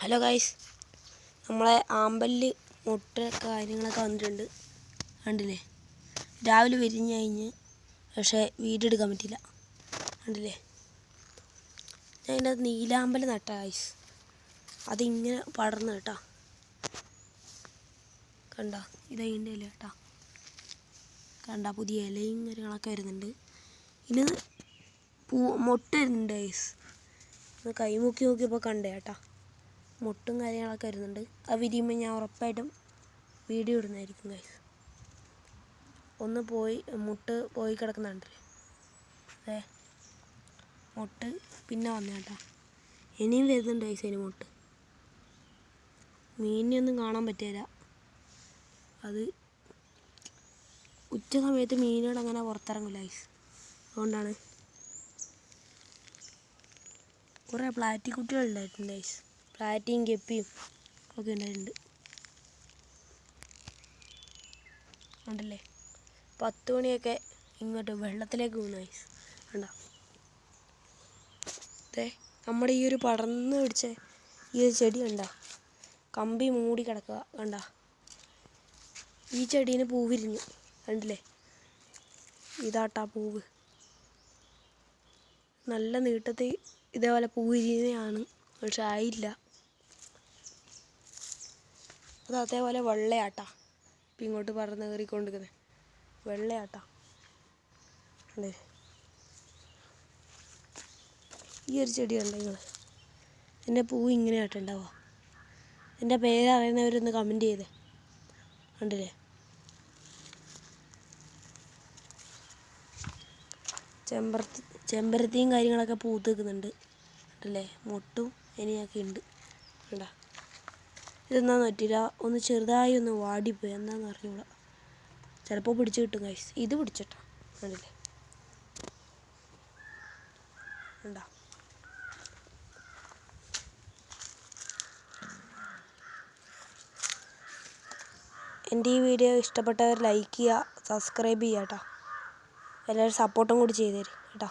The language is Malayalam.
ഹലോ ഗൈസ്, നമ്മളെ ആമ്പലിൽ മുട്ട കാര്യങ്ങളൊക്കെ വന്നിട്ടുണ്ട്. കണ്ടില്ലേ, രാവിലെ വിരിഞ്ഞ് കഴിഞ്ഞ്, പക്ഷേ വീഡിയോ എടുക്കാൻ പറ്റില്ല. കണ്ടില്ലേ, ഞാൻ ഇതിൻ്റെ നീലാമ്പൽ നട്ട ഗൈസ്, അതിങ്ങനെ പടർന്നു കേട്ടോ. കണ്ട, ഇതതിൻ്റെ ഇല കേട്ടോ. കണ്ട, പുതിയ ഇലയും കാര്യങ്ങളൊക്കെ വരുന്നുണ്ട്. ഇനി മുട്ട വരുന്നുണ്ട് ഗൈസ്. കൈ നോക്കിയപ്പോൾ കണ്ടേ കേട്ടോ, മുട്ടും കാര്യങ്ങളൊക്കെ വരുന്നുണ്ട്. അത് വിരിയുമ്പോൾ ഞാൻ ഉറപ്പായിട്ടും വീഡിയോ ഇടുന്നതായിരിക്കും ഗൈസ്. ഒന്ന് മുട്ട് പോയി കിടക്കുന്നുണ്ടല്ലേ, അതെ, മുട്ട് പിന്നെ വന്നു കേട്ടോ. ഇനിയും വരുന്നുണ്ട് ഗൈസ് അതിന് മുട്ട്. മീനിനൊന്നും കാണാൻ പറ്റില്ല. അത് ഉച്ച സമയത്ത് മീനുകൾ അങ്ങനെ പുറത്തിറങ്ങില്ല ഗൈസ്. അതുകൊണ്ടാണ് കുറേ പ്ലാറ്റി കുട്ടികളുണ്ടായിട്ടുണ്ട് ഗൈസ്. പ്ലാറ്റിയും ഗപ്പിയും ഒക്കെ ഉണ്ടായിട്ടുണ്ട്. ഉണ്ടല്ലേ, 10 മണിയൊക്കെ ഇങ്ങോട്ട് വെള്ളത്തിലേക്ക് വീണു ഗൈസ്. കണ്ടോ, അതെ, നമ്മുടെ ഈ ഒരു പടർന്ന് പിടിച്ച ഈ ഒരു ചെടി കണ്ട, കമ്പി മൂടി കിടക്കുക. കണ്ട, ഈ ചെടീന് പൂ വിരിഞ്ഞു. കണ്ടില്ലേ, ഇതാട്ടാ പൂവ്. നല്ല നീട്ടത്തിൽ ഇതേപോലെ പൂ വിരിയുന്നതാണ്, പക്ഷെ ആയില്ല. അത് അതേപോലെ വെള്ളയാട്ടാ, ഇപ്പം ഇങ്ങോട്ട് പറന്ന് കയറിക്കൊണ്ടിരിക്കുന്നത് വെള്ളയാട്ടാ. അല്ലേ, ഈ ഒരു ചെടി കണ്ടോ നിങ്ങൾ, എൻ്റെ പൂ ഇങ്ങനെയാട്ടുണ്ടാവുക. എൻ്റെ പേരറിയുന്നവരൊന്ന് കമൻറ്റ് ചെയ്തേ. കണ്ടില്ലേ, ചെമ്പരത്തിയും കാര്യങ്ങളൊക്കെ പൂത്ത് നിൽക്കുന്നുണ്ട്. കണ്ടില്ലേ, മുട്ടും ഇനിയൊക്കെ ഉണ്ട്. കണ്ടാ, ഇതെന്താണെന്ന് പറ്റില്ല, ഒന്ന് ചെറുതായി ഒന്ന് വാടിപ്പോയി, എന്താണെന്ന് അറിഞ്ഞൂടാ. ചിലപ്പോൾ പിടിച്ച് കിട്ടും ഗൈസ്. ഇത് പിടിച്ചിട്ടാ, കണ്ടില്ലേ, കണ്ടാ. എൻ്റെ ഈ വീഡിയോ ഇഷ്ടപ്പെട്ടവർ ലൈക്ക് ചെയ്യുക, സബ്സ്ക്രൈബ് ചെയ്യുക കേട്ടോ. എല്ലാവരും സപ്പോർട്ടും കൂടി ചെയ്തു തരും കേട്ടോ.